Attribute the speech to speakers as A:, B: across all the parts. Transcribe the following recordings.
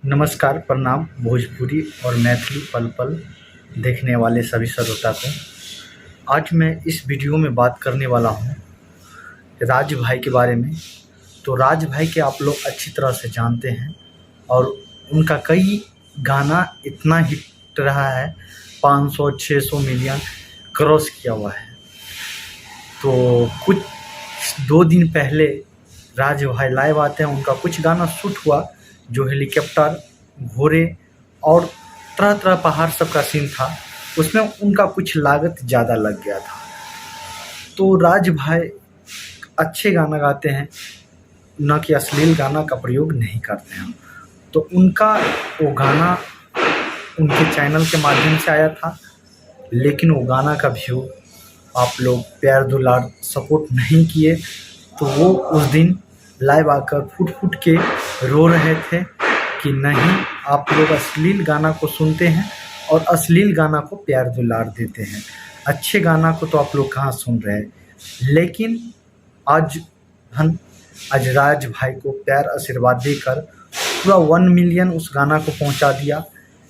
A: नमस्कार, प्रणाम भोजपुरी और मैथिली पल पल देखने वाले सभी श्रोता को। आज मैं इस वीडियो में बात करने वाला हूँ राज भाई के बारे में। तो राज भाई के आप लोग अच्छी तरह से जानते हैं और उनका कई गाना इतना हिट रहा है, 500-600 मिलियन क्रॉस किया हुआ है। तो कुछ 2 दिन पहले राज भाई लाइव आते हैं, उनका कुछ गाना शूट हुआ जो हेलीकॉप्टर, घोड़े और तरह तरह पहाड़ सब का सीन था। उसमें उनका कुछ लागत ज़्यादा लग गया था। तो राज भाई अच्छे गाना गाते हैं, न कि अश्लील गाना का प्रयोग नहीं करते हैं। तो उनका वो गाना उनके चैनल के माध्यम से आया था, लेकिन वो गाना का व्यू आप लोग प्यार दुलार सपोर्ट नहीं किए। तो वो उस दिन लाइव आकर फुट फुट के रो रहे थे कि नहीं, आप लोग अश्लील गाना को सुनते हैं और अश्लील गाना को प्यार दुलार देते हैं, अच्छे गाना को तो आप लोग कहाँ सुन रहे हैं। लेकिन आज राज भाई को प्यार आशीर्वाद देकर पूरा 1 मिलियन उस गाना को पहुंचा दिया,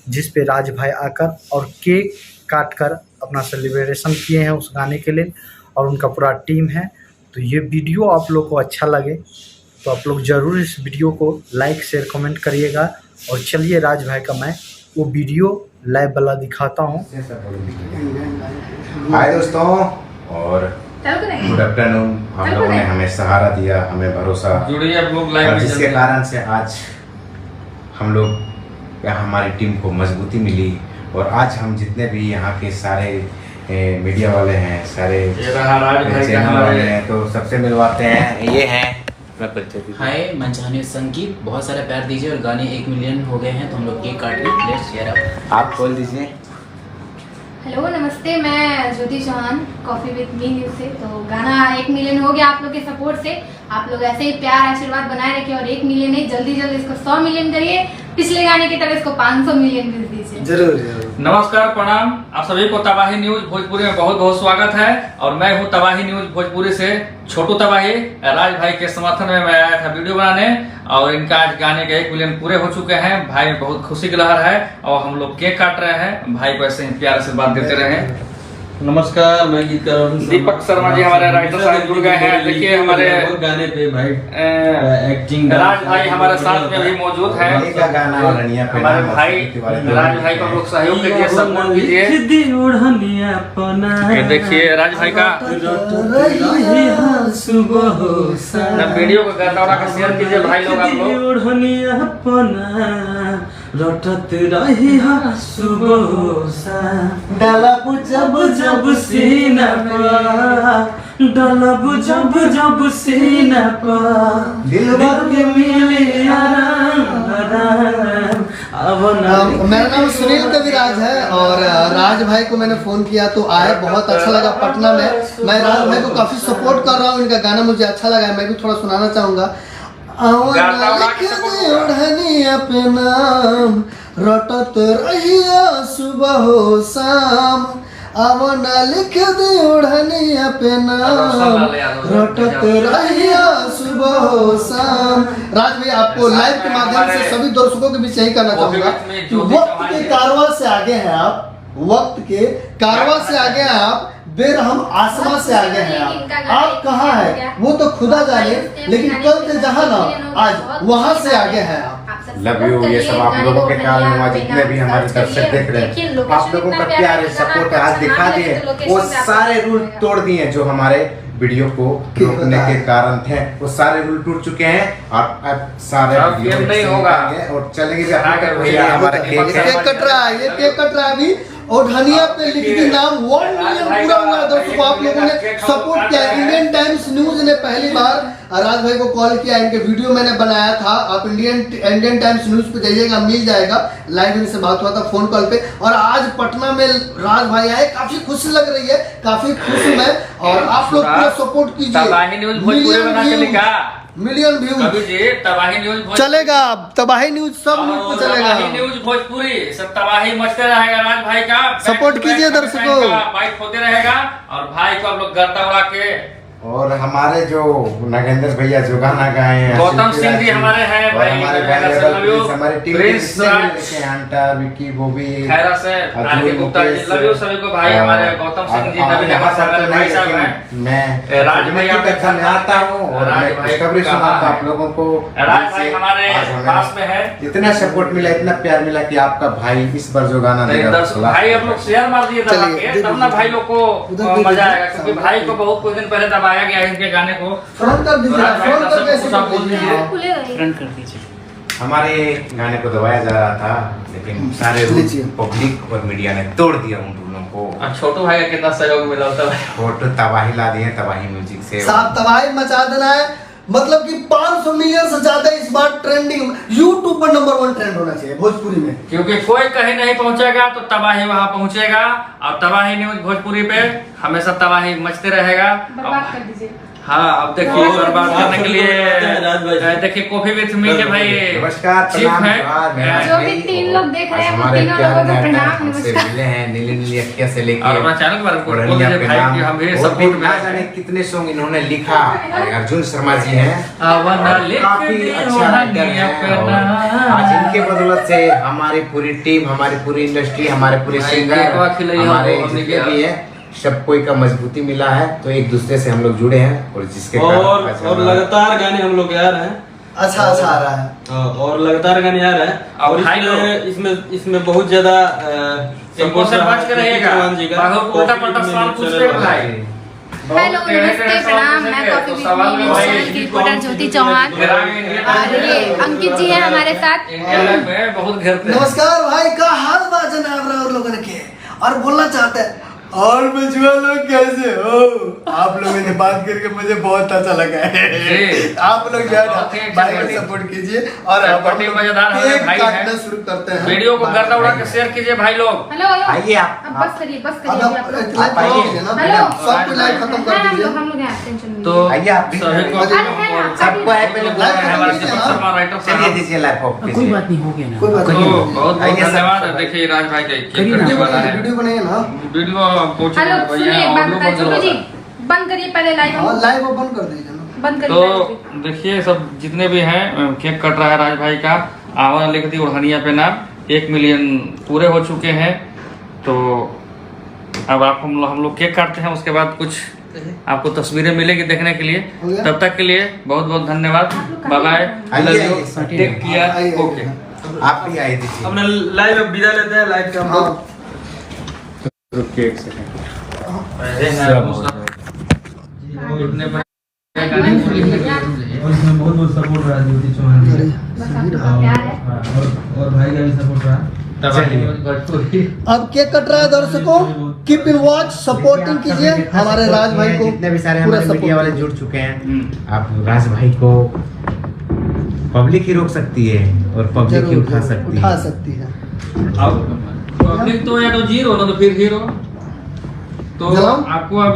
A: जिस पे राज भाई आकर और केक काट कर अपना सेलिब्रेशन किए हैं उस गाने के लिए, और उनका पूरा टीम है। तो ये वीडियो आप लोग को अच्छा लगे तो आप लोग ज़रूर इस वीडियो को लाइक शेयर कमेंट करिएगा। और चलिए राज भाई का मैं वो वीडियो लाइव वाला दिखाता हूँ।
B: हाय दोस्तों और गुड आफ्टरनून। आप लोगों ने हमें सहारा दिया, हमें भरोसा, और जिसके कारण से आज हम लोग हमारी टीम को मजबूती मिली। और आज हम जितने भी यहाँ के सारे मीडिया वाले हैं, सारे चैनल वाले हैं, तो सबसे मिलवाते हैं। ये हैं
C: हाय, मंचानी संगीत, बहुत सारा प्यार दीजिए। और गाने 1 मिलियन हो गए हैं तो हम लोग केक काट रहे हैं। Let's share up.
B: आप खोल दीजिए।
D: हेलो नमस्ते, मैं Jyoti Chauhan, coffee with me news से। तो गाना 1 मिलियन हो गया आप लोग के सपोर्ट से। आप लोग ऐसे ही प्यार आशीर्वाद बनाए रखिए और 1 मिलियन नहीं, जल्दी जल्दी इसको 100 मिलियन करिए। पिछले गाने की तरह इसको 500 मिलियन भेज दीजिए।
A: जरूर जरूर।
E: नमस्कार, प्रणाम। आप सभी को तबाही न्यूज भोजपुरी में बहुत बहुत स्वागत है। और मैं हूं तबाही न्यूज भोजपुरी से छोटू तबाही। राज भाई के समर्थन में मैं आया था वीडियो बनाने, और इनका आज गाने के 1 मिलियन पूरे हो चुके हैं। भाई में बहुत खुशी की लहर है और हम लोग केक काट रहे हैं। भाई को ऐसे ही प्यार से बात देते रहे।
F: नमस्कार, मैं गीतकार
E: दीपक शर्मा जी हमारे राइटर साहब जुड़ गए हैं। देखिए हमारे
F: गाने पे भाई एक्टिंग
E: राज भाई हमारे साथ में भी मौजूद है। हमारे भाई राज भाई को लोग सहयोग कीजिए, सपोर्ट कीजिए। ये देखिए राज भाई का वीडियो को गर्दावड़ा का शेयर कीजिए भाई लोग। आप लोग
F: रटत रही सुबह डालब जब जब सीना पर, डालब जब जब सीना पर, दिल भर के मिले आराम आराम।
G: मेरा नाम सुनील कविराज है और राज भाई को मैंने फोन किया तो आए, बहुत अच्छा लगा पटना में। मैं राज भाई को काफी सपोर्ट कर रहा हूँ, इनका गाना मुझे अच्छा लगा है, मैं भी थोड़ा सुनाना चाहूंगा। पे नाम रटत रहिया सुबह हो शाम, आवना लिख दे ओढ़निया पे नाम रटत रहिया सुबह हो शाम। राज भाई, आपको लाइव के माध्यम से सभी दर्शकों के बीच यही कहना चाहूंगा कि वक्त के कारवां से आगे हैं आप, वक्त के कारवां से आगे हैं आप, बेरहम आसमां से आगे हैं आप कहाँ हैं वो तो खुदा जाने, लेकिन कल से जहाँ ना आज वहाँ से आगे हैं आप।
B: Love you. ये सब आप लोगों के कारण हुआ, जितने भी हमारे दर्शक देख रहे हैं, आप लोगों का प्यार है, सपोर्ट है। आज दिखा दिए वो सारे रूल तोड़ दिए जो हमारे वीडियो को रोकने के कारण थे। वो सारे रूल टूट चुके हैं और अब सारे
E: नहीं होगा
B: और चलेंगे। हमारा
G: केक कट रहा है, ये केक कट रहा है अभी। और धनिया पे लिख दी नाम 1 मिलियन पूरा हुआ है। दोस्तों, आप लोगों ने सपोर्ट किया। इंडियन टाइम्स न्यूज ने पहली बार राज भाई को कॉल किया, इनके वीडियो मैंने बनाया था। आप इंडियन टाइम्स न्यूज पे जाइएगा, मिल जाएगा। लाइव इनसे बात हुआ था फोन कॉल पे। और आज पटना में राज भाई आए, काफी खुशी लग रही है, काफी खुश हूं मैं। और आप लोग पूरा सपोर्ट कीजिए। मिलियन व्यू
E: तबाही न्यूज
G: चलेगा, तबाही न्यूज सब न्यूज पे चलेगा।
E: तबाही न्यूज भोजपुरी सब तबाही मचते रहेगा। राज भाई का
G: सपोर्ट कीजिए दर्शकों,
E: बाइक होते रहेगा। और भाई को आप लोग गर्दा उड़ा के
B: और हमारे जो नागेंद्र भैया जो गाना गाए हैं,
E: गौतम सिंह जी हमारे हैं
B: और
E: भाई,
B: हमारे हमारे टीम
E: प्रिंस राज,
B: हंटर विक्की बॉबी
E: खैरा से R K Gupta ji, love you सभी को भाई। हमारे गौतम सिंह जी नवीन अहमद साहब भाई साहब हैं,
B: मैं
E: राज भैया
B: कक्षा में आता हूँ और मैं खुशखबरी सुनाता आप लोगों को।
E: राज भाई हमारे पास में है।
B: इतना सपोर्ट मिला, इतना प्यार मिला कि आपका भाई इस बार जो गाना
E: भाई आप लोग शेयर मार दिए दबा के, तब ना भाई लोग को मजा आएगा, क्योंकि भाई को बहुत कुछ दिन पहले दबाया गया है इनके गाने को।
G: फ्रंट कर दीजिए, फ्रंट कर कैसे
E: सब बोल दीजिए,
C: फ्रंट कर दीजिए।
B: हमारे गाने को दबाया जा रहा था, लेकिन सारे पब्लिक और मीडिया ने तोड़ दिया उन रूलों को।
E: छोटू भाई का कितना सहयोग मिला होता है,
B: फोटो तबाही ला दिए, तबाही म्यूजिक से
G: साहब तबाही मचा देना है। मतलब कि 500 मिलियन से ज्यादा इस बार ट्रेंडिंग यूट्यूब पर नंबर 1 ट्रेंड होना चाहिए भोजपुरी में,
E: क्योंकि कोई कहीं नहीं पहुंचेगा तो तबाही वहां पहुंचेगा। और तबाही न्यूज भोजपुरी पे हमेशा तबाही मचते रहेगा।
D: बर्बाद कर दीजिए।
E: हाँ अब देखिए बर्बाद करने के लिए देखिए कॉफी विथ मी के भाई
B: नमस्कार,
E: चीफ
B: प्रणाम,
E: है।
D: जो भी 3 लोग देख रहे हैं वो
B: हमारे
D: तीनों
B: प्यारे
D: लोगों को प्रणाम
B: हमसे
D: नमस्कार।
B: मिले हैं नीली नीली अखियां से लेके
E: और अपना चैनल पर बोल
B: ओढ़निया
E: दीजिए
B: पे
E: भाई
B: नाम।
E: कि हम भी
B: और
E: सपोर्ट
B: ना जाने कितने सॉन्ग इन्होंने लिखा। अर्जुन शर्मा जी हैं, काफी अच्छा राइटर हैं, और आज इनके बदौलत से हमारी पूरी टीम, हमारी पूरी इंडस्ट्री, हमारे पूरे सिंगर, हमारे जितने भी है, सब कोई का मजबूती मिला है। तो एक दूसरे से हम लोग जुड़े हैं और जिसके
F: और लगातार गाने हम लोग गा रहे हैं।
G: अच्छा आ रहा है
F: और लगातार गाने आ रहे हैं। और इसमें बहुत ज्यादा
E: इनको से बच के रहिएगा, बहुत उल्टा पल्टा सवाल पूछते हैं भाई।
D: हेलो नमस्ते प्रणाम, मैं कॉफी विथ मी न्यूज़ की रिपोर्टर ज्योति चौहान और ये अंकित जी हैं हमारे साथ।
E: बहुत घेरते हैं।
G: नमस्कार भाई, का हाल बा जनाब और लोगों के, और बोलना चाहते हैं और बचुआ लोग कैसे हो। आप लोगों ने बात करके मुझे बहुत अच्छा लगा है। आप लोग जो है ना भाई को सपोर्ट कीजिए और
E: पार्टी मजेदार है भाई है।
G: शुरू करते हैं।
E: वीडियो को गर्दा उड़ा के शेयर कीजिए भाई लोग।
D: हेलो हेलो
B: आइए आप।
D: अब बस करिए
G: अब
D: आप लोग।
G: आप आइए ना,
D: हेलो
G: सब कुछ लाइव खत्म कर दीजिए।
D: हम लोग हैं, टेंशन नहीं।
E: तो
B: आइए आप भी।
E: सभी को
B: सबको है पहले
E: हमारे शर्मा राइटर
B: चलिए
E: साहब,
B: दीजिए लाइव ऑफ
C: कोई बात नहीं, हो गया ना।
G: कोई बात
E: तो
G: नहीं,
E: बहुत बहुत धन्यवाद। देखिए राज भाई के
G: वीडियो बनाइए ना।
E: वीडियो पहुंचे
D: हेलो सुनिए एक बात बताइए छोटू जी, बंद करिए पहले लाइव,
G: हाँ लाइव ओपन कर दीजिए ना।
D: बंद करिए
E: तो
D: live।
E: देखिए सब जितने भी हैं केक कट रहा है राज भाई का। आवाज लिख दी ओढ़निया पे नाम, 1 मिलियन पूरे हो चुके हैं। तो अब आप हम लोग केक काटते हैं, उसके बाद कुछ आपको तस्वीरें मिलेगी देखने के लिए। तब तक के लिए बहुत बहुत धन्यवाद, bye bye, take care, okay.
B: आप भी आए दीजिए।
F: हमने लाइव अब विदा लेते हैं। लाइव का हम लोग
B: रुकिए एक सेकंड।
F: और इसमें बहुत बहुत सपोर्ट रहा ज्योति चौहान जी और भाई का भी सपोर्ट रहा।
G: अब केक कट रहा है दर्शकों, कीप इन वॉच, सपोर्टिंग कीजिए हमारे राज भाई को।
B: जितने भी सारे
G: पूरा
B: हमारे मीडिया वाले जुड़ चुके हैं, आप राज भाई को पब्लिक ही रोक सकती है और पब्लिक ही उठा सकती है।
E: अब पब्लिक तो या तो जीरो ना तो फिर हीरो। तो आपको अब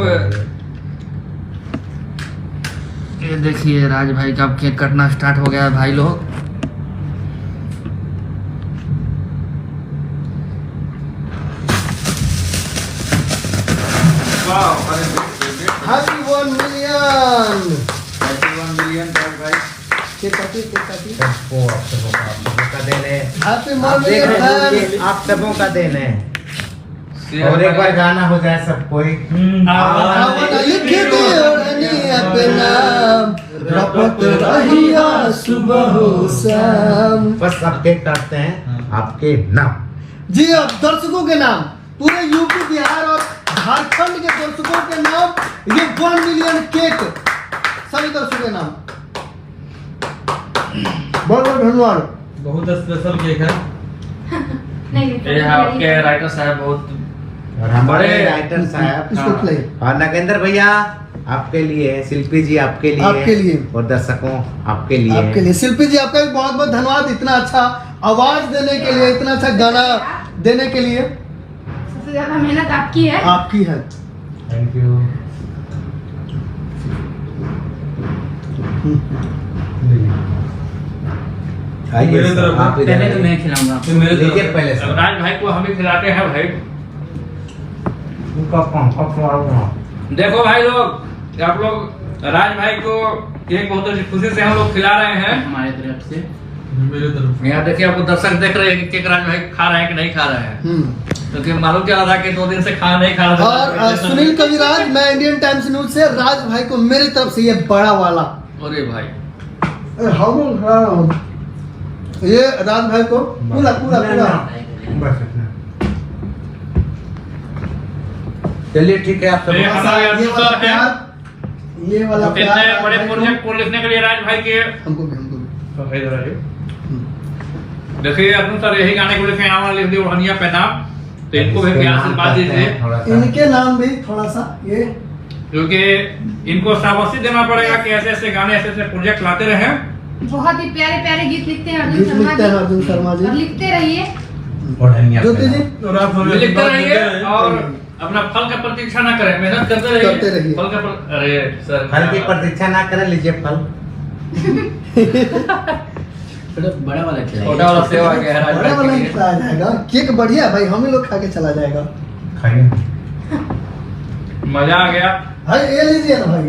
E: ये देखिए राज भाई का अब केक कटना स्टार्ट हो गया है भाई लोग।
G: Happy 1 million.
B: 1 मिलियन भाई
G: केक काटिए, केक काटिए।
B: सबको आप सबों का देन है।
G: हैप्पी
B: आप
G: 1
B: देख रहे हैं
G: मिलियन।
B: कि आप सबों का देन है। और एक बार गाना हो जाए सब कोई।
G: लिख दे ओढ़निया पे नाम, रपत रहिया सुबह हो शाम।
B: बस आप केक काटते हैं आपके नाम।
G: जी अब दर्शकों के नाम, पूरे यूपी बिहार और झारखंड के दर्शकों के नाम, ये 1 मिलियन केक सभी दर्शकों के नाम। बहुत बहुत धन्यवाद।
F: बहुत स्पेशल केक है।
E: ये आपके राइटर साहब बहुत
B: और हमारे
E: बड़े
B: राइटर साहब
G: इसको प्ले।
B: और नागेंद्र भैया आपके लिए, शिल्पी जी आपके लिए और दर्शकों आपके लिए।
G: शिल्पी जी आपका भी बहुत बहुत धन्यवाद, इतना अच्छा आवाज देने के लिए, इतना अच्छा गाना देने के लिए।
D: सबसे ज्यादा मेहनत आपकी है।
G: आपकी है।
B: Thank you.
F: मेरे तरफ
B: आप
C: पहले तो मैं खिलाऊंगा आपको।
F: मेरे
B: देखिए
F: तरफ
B: पहले से
E: राज भाई को हम ही खिलाते हैं भाई।
B: उनका कौन
E: देखो भाई लोग, आप लोग राज भाई को केक बहुत अच्छी खुशी से हम लोग खिला रहे हैं।
C: हमारे तरफ से
F: मेरे तरफ
E: यहाँ देखिए, आपको दर्शक देख रहे हैं कि केक राज भाई खा रहे हैं कि नहीं खा रहे हैं, क्योंकि मालूम क्या था कि 2 दिन से खाना नहीं खा रहे थे।
G: और सुनील कविराज, मैं इंडियन टाइम्स न्यूज से, राज भाई को मेरी तरफ से ये बड़ा वाला।
E: अरे भाई
G: ये राज भाई को पूरा पूरा पूरा।
B: चलिए ठीक है, आप सब
E: ये हमारा
G: ये वाला
E: दूसरा है।
G: प्यार, ये वाला
E: इतने
G: प्यार
E: बड़े
G: राज भाई
E: प्रोजेक्ट को लिखने के लिए राज भाई के
G: हमको भी
E: देखिए अनुसार यही गाने को लिखे यहाँ लिख दिया ओढ़निया पहनाम, तो इनको भी प्यार से बात दीजिए,
G: इनके नाम भी थोड़ा सा ये,
E: क्योंकि इनको शाबाशी देना पड़ेगा कि ऐसे ऐसे गाने ऐसे ऐसे प्रोजेक्ट लाते रहे।
D: बहुत ही प्यारे प्यारे गीत लिखते हैं
G: गीत लिखते हैं अर्जुन शर्मा जी।
D: और लिखते रहिए।
G: ज्योति जी
E: लिखते रहिए और अपना फल का प्रतीक्षा ना करें, मेहनत करते रहिए। फल का अरे सर,
B: फल की प्रतीक्षा ना करें, लीजिए फल।
C: बड़ा वाला खिलाइए।
E: छोटा वाला सेवा के है राज
G: बड़ा वाला
E: भाई के लिए।
G: खिलाया जाएगा। केक बढ़िया है भाई, हम ही लोग खा के चला जाएगा
B: खाइए।
E: मजा आ गया।
G: भाई ये लीजिए ना भाई।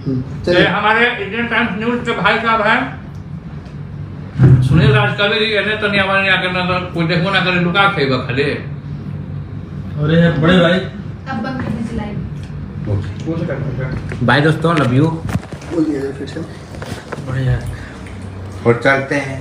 E: ये
G: चलिए
E: हमारे इंडियन टाइम्स न्यूज के भाई साहब हैं सुनील राजकवि जी, ऐसे तो नहीं हमारे यहाँ के अंदर कोई देखो ना करे, लुका खेगा खाली।
F: अरे बड़े भाई
D: अब बंद कर दीजिए लाइव।
B: बाय दोस्तों, लव यू।
G: बोलिए फिर से।
F: बढ़िया
B: और चलते हैं।